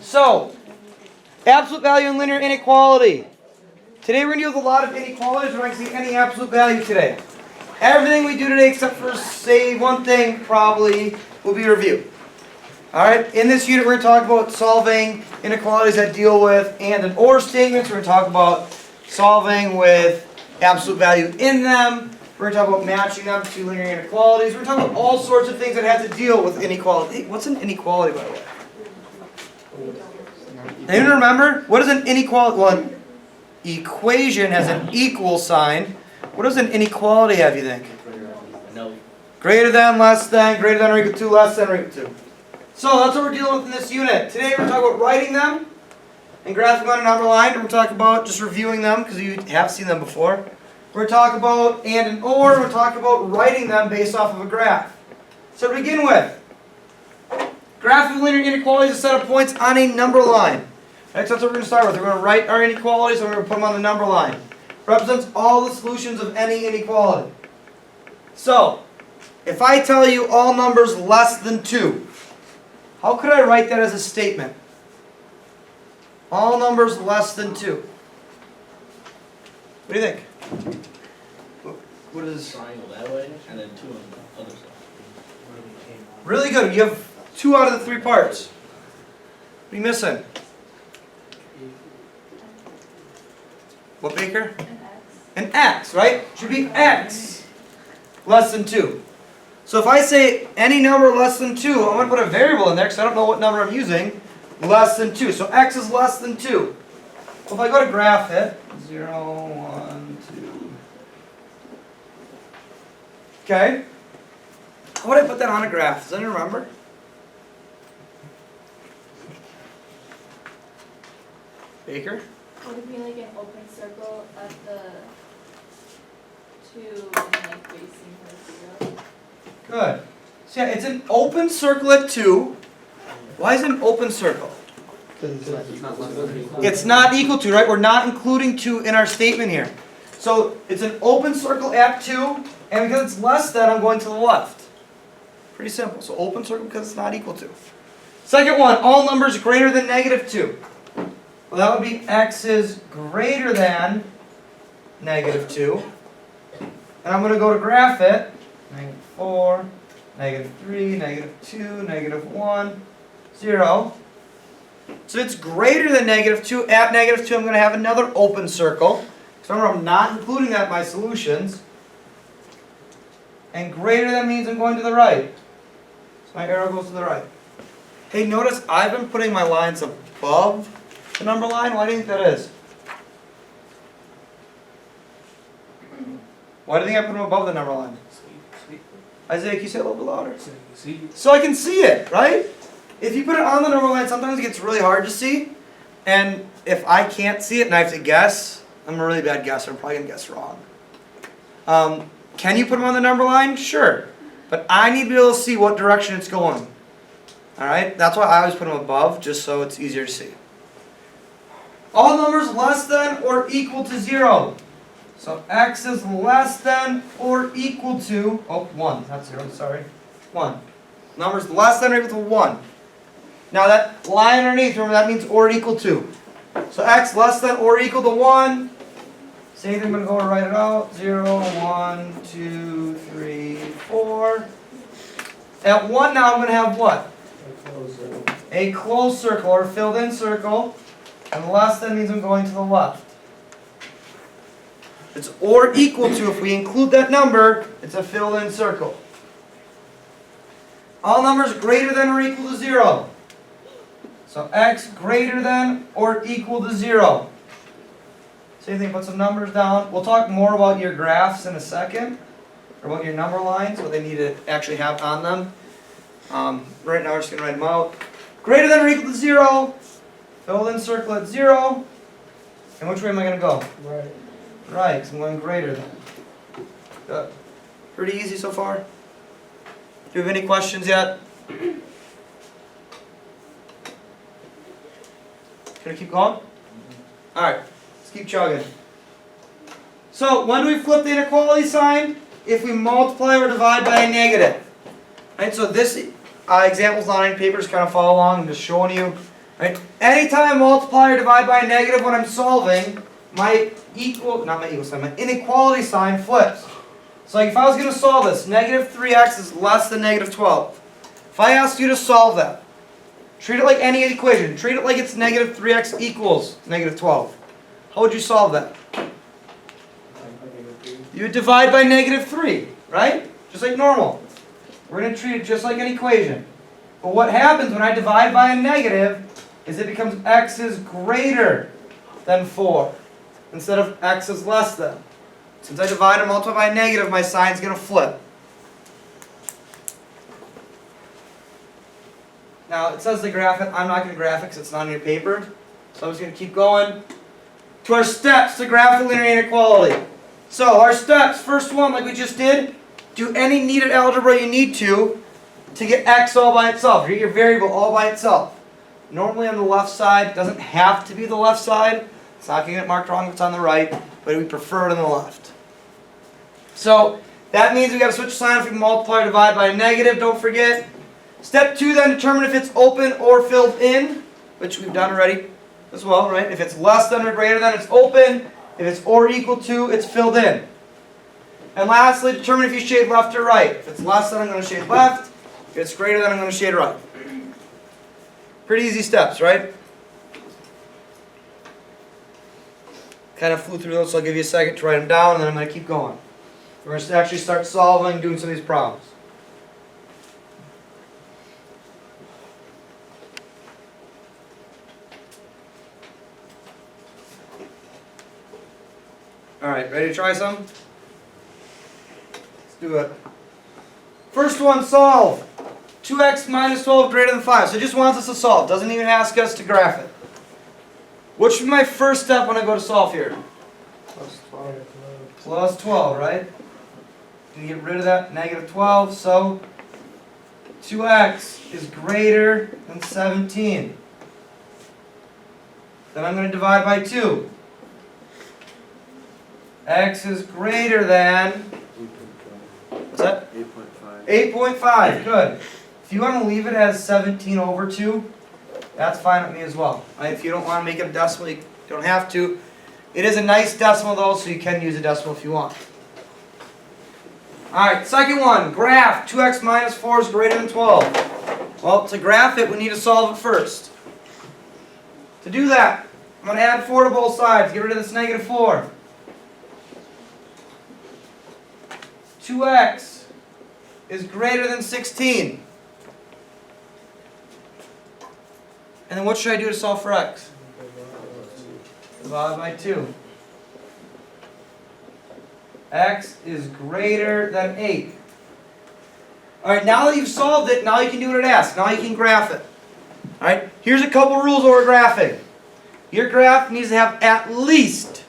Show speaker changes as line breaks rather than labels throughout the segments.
So, absolute value and linear inequality. Today we're going to deal with a lot of inequalities. We're not going to see any absolute value today. Everything we do today except for, say, one thing probably will be review. Alright, in this unit we're going to talk about solving inequalities that deal with and or statements. We're going to talk about solving with absolute value in them. We're going to talk about matching them to linear inequalities. We're going to talk about all sorts of things that have to deal with inequality. Hey, what's an inequality, by the way? Anyone remember? What is an inequality? Well, an equation has an equal sign. What does an inequality have, you think?
No.
Greater than, less than, greater than or equal to, less than or equal to. So that's what we're dealing with in this unit. Today we're going to talk about writing them and graphing on a number line. We're going to talk about just reviewing them because you have seen them before. We're going to talk about and or. We're going to talk about writing them based off of a graph. So to begin with, graph of linear inequalities is a set of points on a number line. Right, so that's what we're going to start with. We're going to write our inequalities and we're going to put them on the number line. Represents all the solutions of any inequality. So, if I tell you all numbers less than 2, how could I write that as a statement? All numbers less than 2. What do you think? What is...
Triangle that way, and then 2 on the other side.
Really good. You have 2 out of the 3 parts. What are you missing? What, Baker? An x, right? Should be x less than 2. So if I say any number less than 2, I'm going to put a variable in there because I don't know what number I'm using. Less than 2. So x is less than 2. Well, if I go to graph it, 0, 1, 2. Okay. How would I put that on a graph? Does anyone remember? Baker?
Would it be like an open circle at the 2 and like facing the 0?
Good. So yeah, it's an open circle at 2. Why is it an open circle? It's not equal to, right? We're not including 2 in our statement here. So it's an open circle at 2, and because it's less than, I'm going to the left. Pretty simple. So open circle because it's not equal to. Second one, all numbers greater than negative 2. Well, that would be x is greater than negative 2. And I'm going to go to graph it. -4, -3, -2, -1, 0. So it's greater than negative 2. At negative 2, I'm going to have another open circle. So remember, I'm not including that in my solutions. And greater than means I'm going to the right. So my arrow goes to the right. Hey, notice I've been putting my lines above the number line. Why do you think that is? Why do you think I put them above the number line? Isaiah, can you say it a little bit louder? So I can see it, right? If you put it on the number line, sometimes it gets really hard to see. And if I can't see it and I have to guess, I'm a really bad guesser. I'm probably going to guess wrong. Can you put them on the number line? Sure. But I need to be able to see what direction it's going. Alright? That's why I always put them above, just so it's easier to see. All numbers less than or equal to 0. So x is less than or equal to, 1, not 0, sorry, 1. Numbers less than or equal to 1. Now that line underneath, remember that means or equal to. So x less than or equal to 1. Same thing, I'm going to go and write it out. 0, 1, 2, 3, 4. At 1 now I'm going to have what? A closed circle or filled in circle. And less than means I'm going to the left. It's or equal to, if we include that number, it's a filled in circle. All numbers greater than or equal to 0. So x greater than or equal to 0. Same thing, put some numbers down. We'll talk more about your graphs in a second. Or about your number lines, what they need to actually have on them. Right now we're just going to write them out. Greater than or equal to 0. Filled in circle at 0. And which way am I going to go?
Right.
Right, because I'm going greater than. Good. Pretty easy so far. Do you have any questions yet? Can I keep going? Alright, let's keep chugging. So, when do we flip the inequality sign? If we multiply or divide by a negative. Right, so this example's not on any paper, just kind of follow along. I'm just showing you Right? Anytime I multiply or divide by a negative when I'm solving, my inequality sign flips. So like if I was going to solve this, negative 3x is less than negative 12. If I asked you to solve that, treat it like any equation. Treat it like it's negative 3x equals negative 12. How would you solve that? You would divide by negative 3, right? Just like normal. We're going to treat it just like an equation. But what happens when I divide by a negative is it becomes x is greater than 4 instead of x is less than. Since I divide and multiply by a negative, my sign's going to flip. Now, it says to graph it. I'm not going to graph it because it's not on your paper. So I'm just going to keep going to our steps to graph the linear inequality. So, our steps, first one, like we just did, do any needed algebra you need to get x all by itself. Get your variable all by itself. Normally on the left side, it doesn't have to be the left side. It's not going to get marked wrong if it's on the right, but we prefer it on the left. So, that means we've got to switch sign if we multiply or divide by a negative, don't forget. Step 2 then, determine if it's open or filled in, which we've done already as well, right? If it's less than or greater than, it's open. If it's or equal to, it's filled in. And lastly, determine if you shade left or right. If it's less than, I'm going to shade left. If it's greater than, I'm going to shade right. Pretty easy steps, right? Kind of flew through those, so I'll give you a second to write them down, and then I'm going to keep going. We're going to actually start solving, doing some of these problems. Alright, ready to try some? Let's do it. First one, solve. 2x minus 12 greater than 5. So it just wants us to solve. Doesn't even ask us to graph it. What should be my first step when I go to solve here?
Plus 12.
Plus 12, right? Gonna get rid of that negative 12, so 2x is greater than 17. Then I'm going to divide by 2. X is greater than, what's that?
8.5.
8.5, good. If you want to leave it as 17 over 2, that's fine with me as well. Right? If you don't want to make it a decimal, you don't have to. It is a nice decimal though, so you can use a decimal if you want. Alright, second one, graph 2x minus 4 is greater than 12. Well, to graph it, we need to solve it first. To do that, I'm going to add 4 to both sides, get rid of this negative 4. 2x is greater than 16. And then what should I do to solve for x? Divide by 2. X is greater than 8. Alright, now that you've solved it, now you can do what it asks. Now you can graph it. Alright, here's a couple rules over graphing. Your graph needs to have at least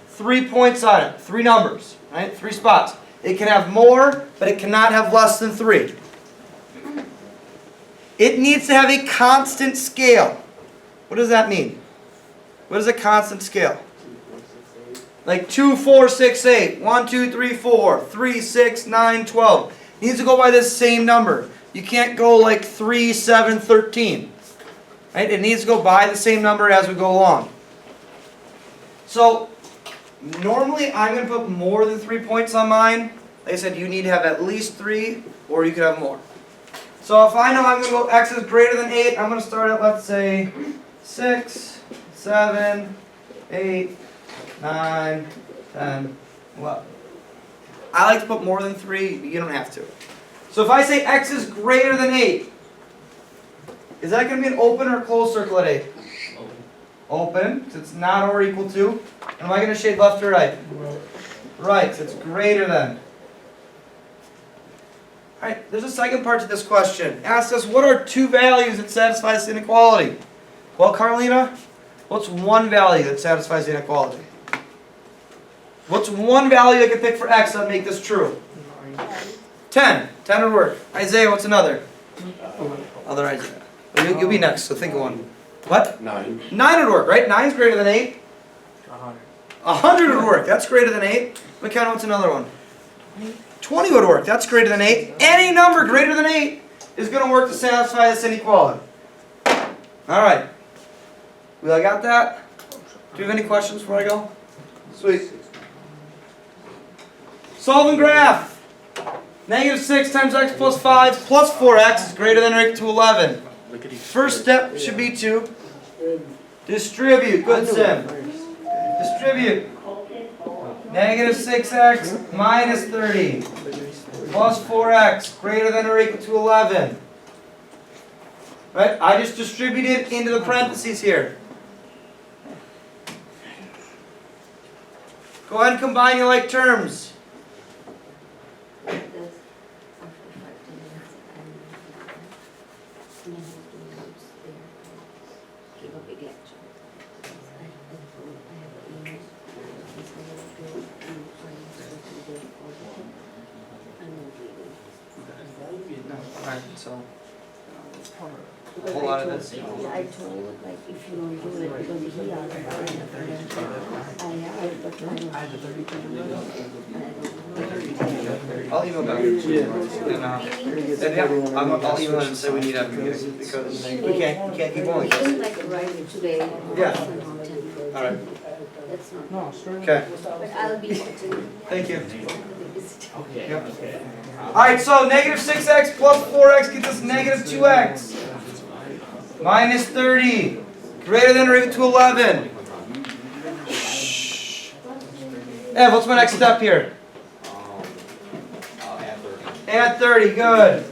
3 points on it. 3 numbers. Right? 3 spots. It can have more, but it cannot have less than 3. It needs to have a constant scale. What does that mean? What is a constant scale? Like 2, 4, 6, 8. 1, 2, 3, 4. 3, 6, 9, 12. It needs to go by this same number. You can't go like 3, 7, 13. Right? It needs to go by the same number as we go along. So, normally I'm going to put more than 3 points on mine. Like I said, you need to have at least 3, or you could have more. So if I know I'm going to go x is greater than 8, I'm going to start at, let's say, 6, 7, 8, 9, 10, 11. I like to put more than 3, but you don't have to. So if I say x is greater than 8, is that going to be an open or closed circle at 8?
Open.
Open, because it's not or equal to. And am I going to shade left or right? Right, so it's greater than. Alright, there's a second part to this question. It asks us, what are 2 values that satisfy this inequality? Well, Carlina, what's 1 value that satisfies the inequality? What's 1 value I can pick for x that would make this true? 10. 10 would work. Isaiah, what's another? Other Isaiah. Well, you'll be next, so think of one. What?
9.
9 would work, right? 9 is greater than 8.
100.
100 would work. That's greater than 8. McKenna, what's another one? 20 would work. That's greater than 8. Any number greater than 8 is going to work to satisfy this inequality. Alright. We all got that? Do you have any questions before I go? Sweet. Solve and graph. Negative 6 times x plus 5 plus 4x is greater than or equal to 11. First step should be to distribute. Good, Sim. Distribute. Negative 6x minus 30 plus 4x greater than or equal to 11. Right? I just distributed into the parentheses here. Go ahead and combine your like terms. Alright, so a whole lot of this.
Yeah, I told, like, if you don't do it, because he asked about it.
I'll email back. I'll email and say we need to have a meeting because we can't keep going.
He like arriving today.
Yeah. Alright.
That's not.
No, straight.
Okay.
But I'll be watching.
Thank you.
Okay.
Yep. Alright, so negative 6x plus 4x gets us negative 2x. Minus 30. Greater than or equal to 11. Ev, what's my next step here? Add 30, good.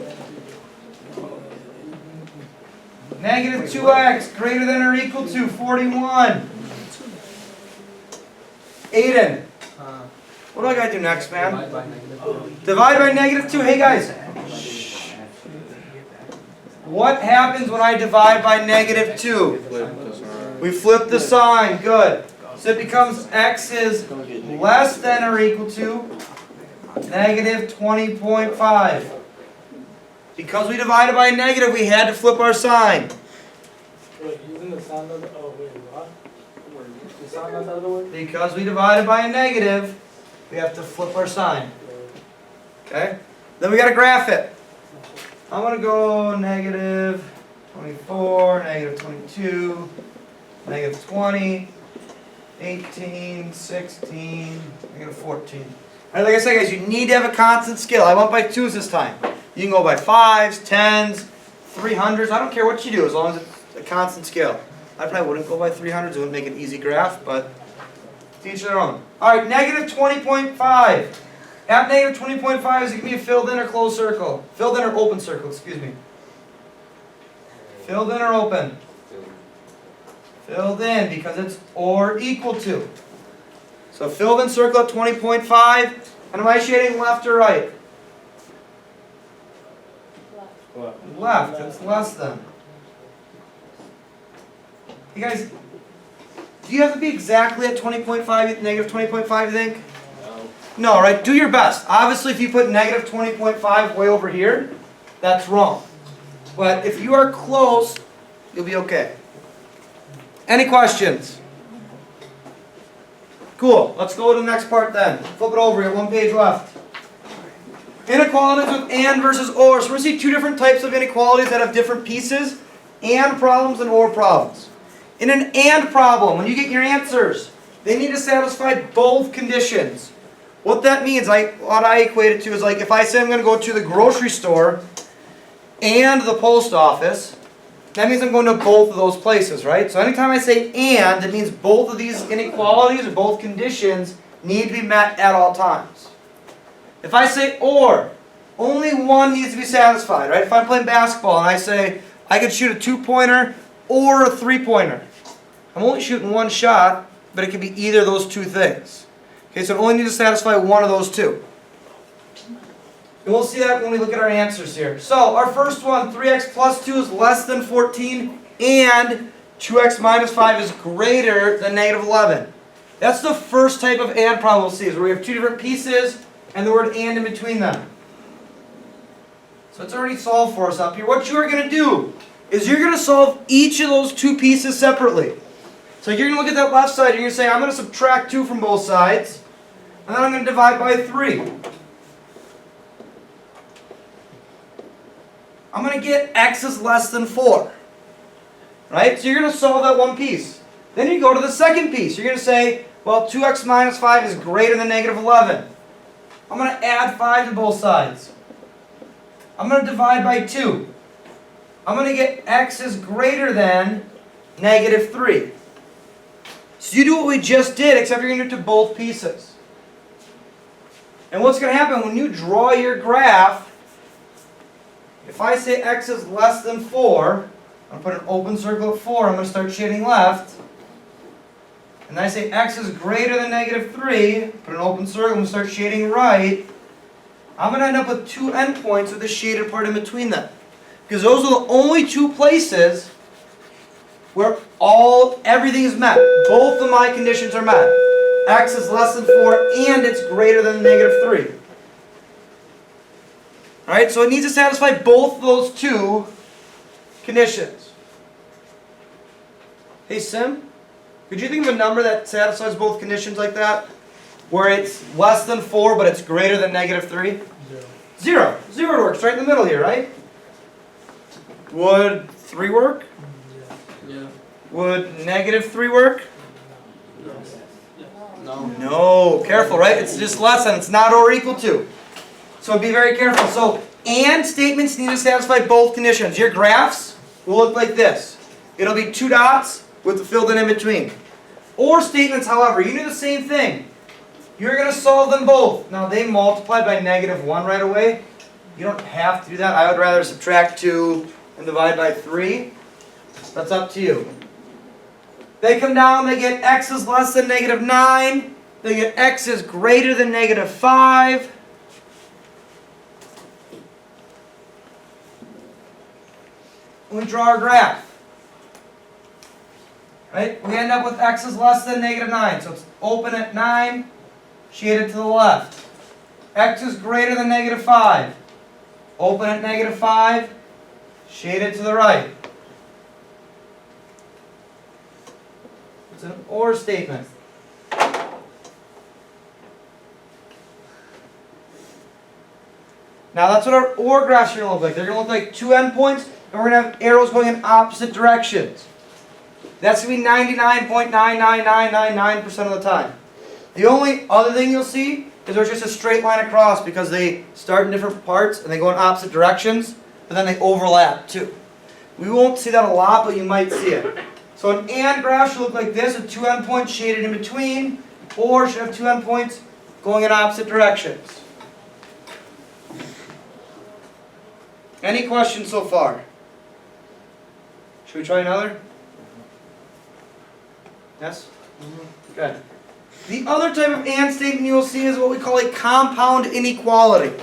Negative 2x greater than or equal to 41. Aiden. What do I gotta do next, man? Divide by negative 2. Hey guys. What happens when I divide by negative 2? We flip the sign. Good. So it becomes x is less than or equal to negative 20.5. Because we divided by negative, we had to flip our sign.
Wait, using the sound of the, oh wait, what? The sound of the other way?
Because we divided by a negative, we have to flip our sign. Okay? Then we got to graph it. I'm going to go negative 24, negative 22, negative 20, 18, 16, negative 14. Alright, like I said, guys, you need to have a constant scale. I went by 2s this time. You can go by 5s, 10s, 300s. I don't care what you do as long as it's a constant scale. I probably wouldn't go by 300s. It wouldn't make an easy graph, but to each their own. Alright, negative 20.5. At negative 20.5, is it going to be a filled in or closed circle? Filled in or open circle, excuse me. Filled in or open? Filled in, because it's or equal to. So filled in circle at 20.5. And am I shading left or right? Left. It's less than. You guys, do you have to be exactly at 20.5, negative 20.5, you think? No, right? Do your best. Obviously, if you put negative 20.5 way over here, that's wrong. But if you are close, you'll be okay. Any questions? Cool. Let's go to the next part then. Flip it over. You have one page left. Inequalities with and versus or. So we're going to see two different types of inequalities that have different pieces. And problems and or problems. In an and problem, when you get your answers, they need to satisfy both conditions. What that means, what I equate it to is like if I say I'm going to go to the grocery store and the post office, that means I'm going to both of those places, right? So anytime I say and, it means both of these inequalities or both conditions need to be met at all times. If I say or, only one needs to be satisfied, right? If I'm playing basketball and I say I could shoot a 2-pointer or a 3-pointer, I'm only shooting one shot, but it could be either of those two things. Okay, so it only needs to satisfy one of those two. And we'll see that when we look at our answers here. So, our first one, 3x plus 2 is less than 14, and 2x minus 5 is greater than negative 11. That's the first type of and problem we'll see, is where we have two different pieces, and the word and in between them. So it's already solved for us up here. What you are going to do is you're going to solve each of those two pieces separately. So you're going to look at that left side, and you're going to say, I'm going to subtract 2 from both sides, and then I'm going to divide by 3. I'm going to get x is less than 4. Right? So you're going to solve that one piece. Then you go to the second piece. You're going to say, well, 2x minus 5 is greater than negative 11. I'm going to add 5 to both sides. I'm going to divide by 2. I'm going to get x is greater than negative 3. So you do what we just did, except you're going to do it to both pieces. And what's going to happen when you draw your graph, if I say x is less than 4, I'm going to put an open circle at 4, I'm going to start shading left. And I say x is greater than negative 3, put an open circle, I'm going to start shading right. I'm going to end up with 2 endpoints with the shaded part in between them. Because those are the only 2 places where everything is met. Both of my conditions are met. X is less than 4 and it's greater than negative 3. Alright, so it needs to satisfy both of those 2 conditions. Hey Sim, could you think of a number that satisfies both conditions like that? Where it's less than 4 but it's greater than negative 3? 0. 0 works right in the middle here, right? Would 3 work?
Yeah.
Would negative 3 work?
No.
No. Careful, right? It's just less than. It's not or equal to. So be very careful. So, and statements need to satisfy both conditions. Your graphs will look like this. It'll be 2 dots with the filled in between. Or statements, however, you do the same thing. You're going to solve them both. Now, they multiply by negative 1 right away. You don't have to do that. I would rather subtract 2 and divide by 3. That's up to you. They come down, they get x is less than negative 9. They get x is greater than negative 5. And we draw our graph. Right? We end up with x is less than negative 9. So it's open at 9, shaded to the left. X is greater than negative 5. Open at negative 5, shaded to the right. It's an OR statement. Now that's what our OR graphs are going to look like. They're going to look like 2 endpoints, and we're going to have arrows going in opposite directions. That's going to be 99.99999% of the time. The only other thing you'll see is there's just a straight line across because they start in different parts and they go in opposite directions, but then they overlap too. We won't see that a lot, but you might see it. So an AND graph should look like this with 2 endpoints shaded in between, or should have 2 endpoints going in opposite directions. Any questions so far? Should we try another? Yes? Okay. The other type of AND statement you will see is what we call a compound inequality.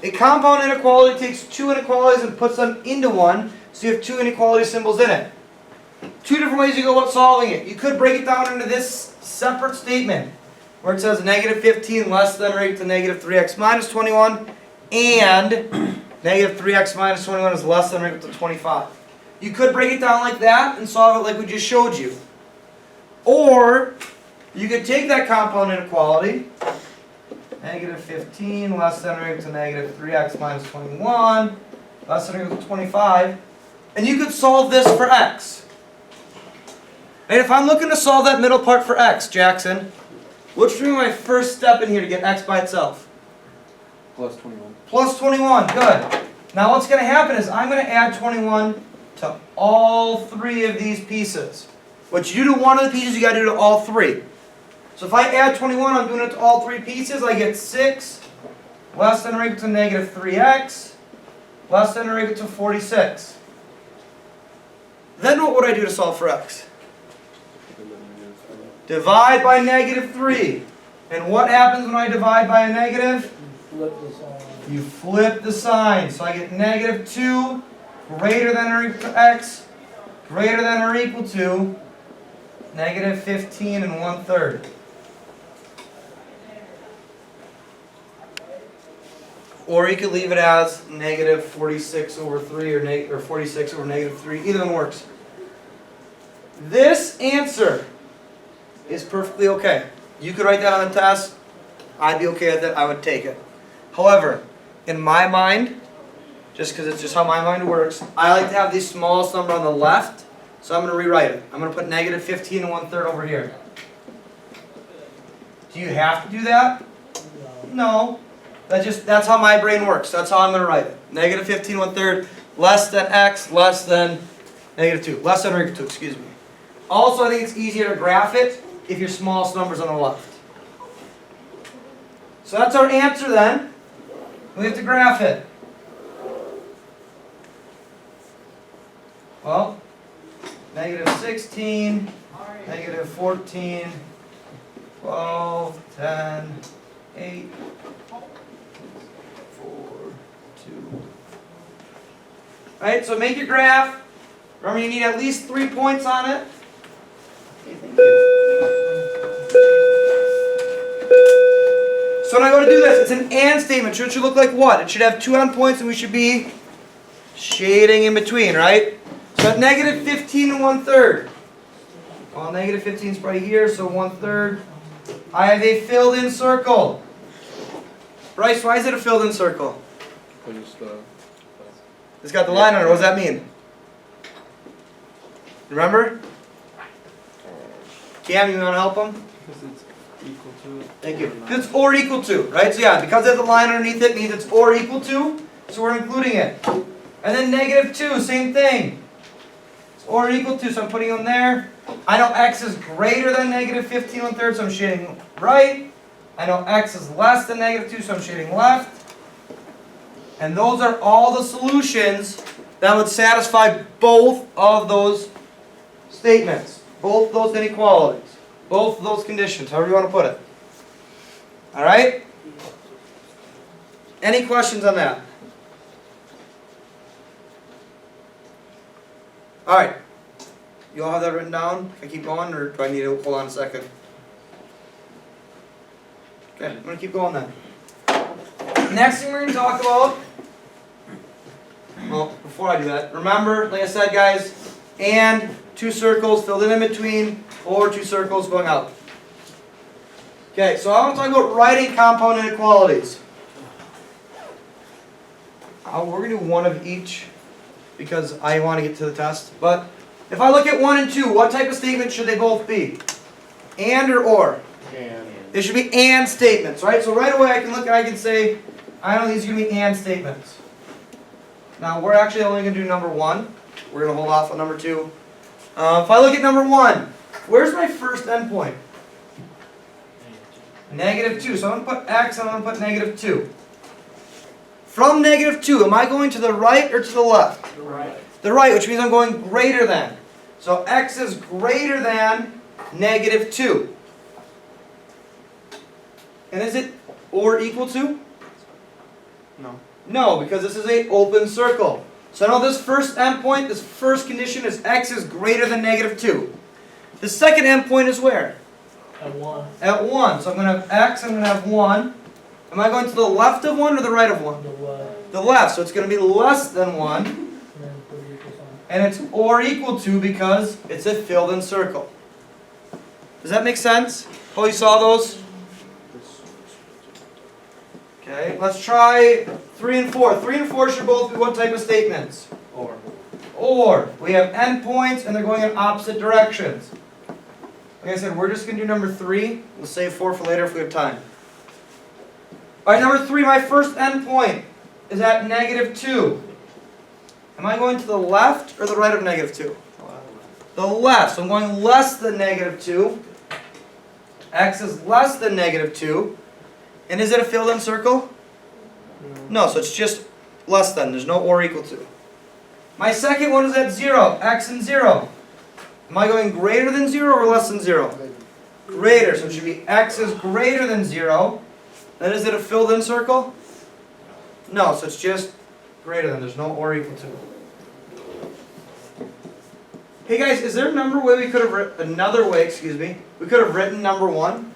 A compound inequality takes 2 inequalities and puts them into one, so you have 2 inequality symbols in it. 2 different ways you go about solving it. You could break it down into this separate statement, where it says negative 15 less than or equal to negative 3x minus 21, and negative 3x minus 21 is less than or equal to 25. You could break it down like that and solve it like we just showed you. Or you could take that compound inequality, negative 15 less than or equal to negative 3x minus 21, less than or equal to 25, and you could solve this for x. And if I'm looking to solve that middle part for x, Jackson, what should be my first step in here to get x by itself?
Plus 21.
Plus 21, good. Now what's going to happen is I'm going to add 21 to all 3 of these pieces. What you do to one of the pieces, you got to do to all 3. So if I add 21, I'm doing it to all 3 pieces. I get 6 less than or equal to negative 3x less than or equal to 46. Then what would I do to solve for x? Divide by negative 3. And what happens when I divide by a negative?
Flip the sign.
You flip the sign. So I get negative 2 greater than or equal to x greater than or equal to negative 15 and 1/3. Or you could leave it as negative 46 over 3 or 46 over negative 3. Either one works. This answer is perfectly okay. You could write that on the test. I'd be okay with it. I would take it. However, in my mind, just because it's just how my mind works, I like to have the smallest number on the left So I'm going to rewrite it. I'm going to put negative 15 1/3 over here. Do you have to do that? No. That's how my brain works. That's how I'm going to write it. Negative 15 1/3 less than x less than negative 2. Less than or equal to, excuse me. Also, I think it's easier to graph it if your smallest number's on the left. So that's our answer then. We have to graph it. Well, negative 16, negative 14, 12, 10, 8, 4, 2. Alright, so make your graph. Remember, you need at least 3 points on it. Okay, thank you. So when I go to do this, it's an and statement. So it should look like what? It should have 2 endpoints and we should be shading in between, right? So at negative 15 1/3. Well, negative 15 is right here, so 1/3. I have a filled in circle. Bryce, why is it a filled in circle? It's got the line on it. What does that mean? Remember? Cam, you want to help him?
Because it's equal to.
Thank you. Because it's or equal to, right? So yeah, because there's a line underneath it means it's or equal to, so we're including it. And then negative 2, same thing. It's or equal to, so I'm putting them there. I know x is greater than negative 15 1/3, so I'm shading right. I know x is less than negative 2, so I'm shading left. And those are all the solutions that would satisfy both of those statements, both those inequalities, both of those conditions, however you want to put it. All right? Any questions on that? All right. You all have that written down? Can I keep going, or do I need to hold on a second? Okay, I'm going to keep going then. Next thing we're going to talk about, well, before I do that, remember, like I said, guys, and 2 circles filled in between, or 2 circles going out. Okay, so I want to talk about writing compound inequalities. We're going to do one of each because I want to get to the test. But if I look at 1 and 2, what type of statement should they both be? And or?
And.
They should be and statements, right? So right away I can look and I can say, I know these are going to be and statements. Now we're actually only going to do number 1. We're going to hold off on number 2. If I look at number 1, where's my first endpoint? Negative 2. So I'm going to put x and I'm going to put negative 2. From negative 2, am I going to the right or to the left?
The right.
The right, which means I'm going greater than. So x is greater than negative 2. And is it or equal to?
No.
No, because this is an open circle. So now this first endpoint, this first condition is x is greater than negative 2. The second endpoint is where?
At 1.
At 1. So I'm going to have x, I'm going to have 1. Am I going to the left of 1 or the right of 1?
The left.
The left. So it's going to be less than 1.
And then put equals on.
And it's or equal to because it's a filled in circle. Does that make sense? Oh, you saw those? Okay, let's try 3 and 4. 3 and 4 should both be what type of statements?
Or.
Or. We have endpoints and they're going in opposite directions. Like I said, we're just going to do number 3. We'll save 4 for later if we have time. Alright, number 3, my first endpoint is at negative 2. Am I going to the left or the right of negative 2? The left. So I'm going less than negative 2. X is less than negative 2. And is it a filled in circle? No, so it's just less than. There's no or equal to. My second one is at 0. X and 0. Am I going greater than 0 or less than 0? Greater. So it should be x is greater than 0. Then is it a filled in circle? No, so it's just greater than. There's no or equal to. Hey guys, is there another way we could have we could have written number 1?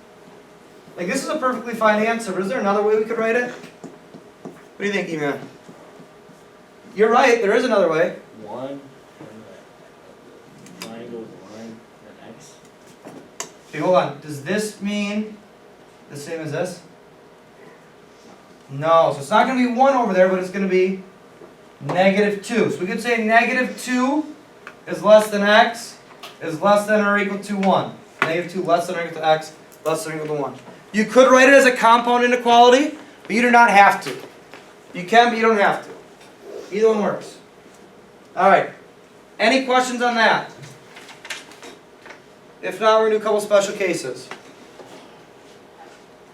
Like this is a perfectly fine answer, but is there another way we could write it? What do you think, E-Man? You're right, there is another way.
1, and the line goes line, then x.
Okay, hold on. Does this mean the same as this? No, so it's not going to be 1 over there, but it's going to be negative 2. So we could say negative 2 is less than x is less than or equal to 1. Negative 2 less than or equal to x less than or equal to 1. You could write it as a compound inequality, but you do not have to. You can, but you don't have to. Either one works. Alright. Any questions on that? If not, we're going to do a couple special cases.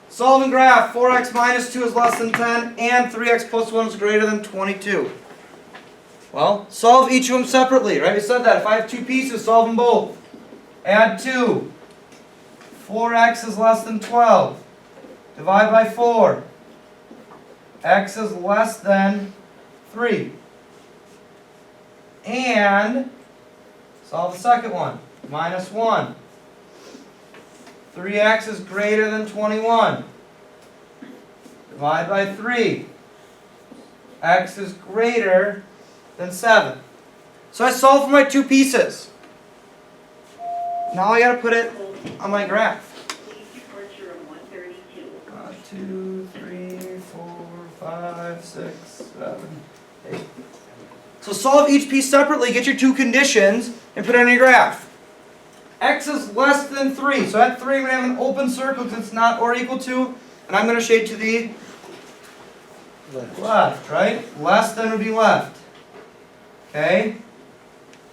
Solve and graph 4x minus 2 is less than 10 and 3x plus 1 is greater than 22. Well, solve each of them separately, right? We said that. If I have two pieces, solve them both. Add 2. 4x is less than 12. Divide by 4. X is less than 3. And solve the second one. Minus 1. 3x is greater than 21. Divide by 3. X is greater than 7. So I solved for my two pieces. Now I got to put it on my graph. 2, 3, 4, 5, 6, 7, 8. So solve each piece separately, get your two conditions, and put it on your graph. X is less than 3. So at 3 I'm going to have an open circle because it's not or equal to, and I'm going to shade to the left, right? Less than would be left. Okay?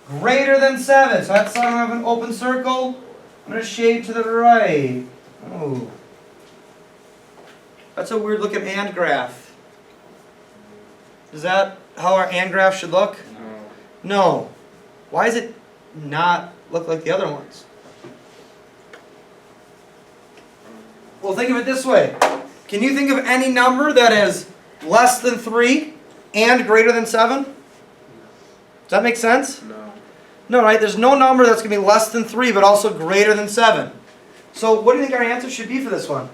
Greater than 7. So at 7 I have an open circle. I'm going to shade to the right. Oh. That's a weird looking AND graph. Is that how our AND graph should look?
No.
No. Why does it not look like the other ones? Well, think of it this way. Can you think of any number that is less than 3 and greater than 7? Does that make sense?
No.
No, right? There's no number that's going to be less than 3 but also greater than 7. So what do you think our answer should be for this one?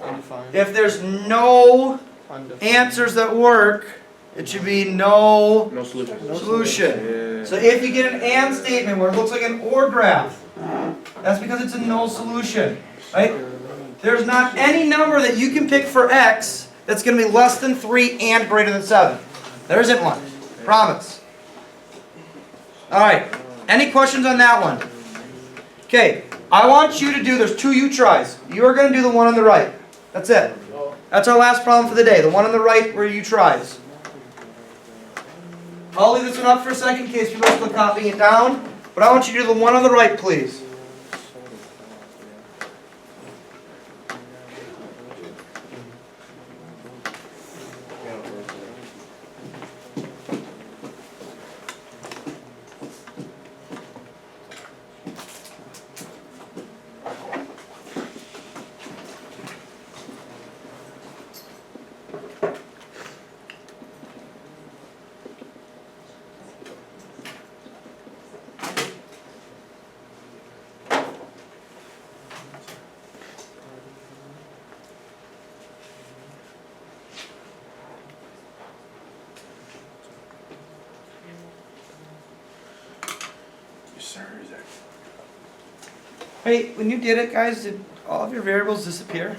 Undefined.
If there's no
Undefined.
answers that work, it should be no
No solution.
solution.
Yeah.
So if you get an AND statement where it looks like an OR graph, that's because it's a no solution, right? There's not any number that you can pick for x that's going to be less than 3 and greater than 7. There isn't one. Promise. Alright, any questions on that one? Okay, I want you to do, there's 2 U tries. You are going to do the one on the right. That's it. That's our last problem for the day. The one on the right were U tries. I'll leave this one up for a second in case people are still copying it down. But I want you to do the one on the right, please. Hey, when you did it, guys, did all of your variables disappear?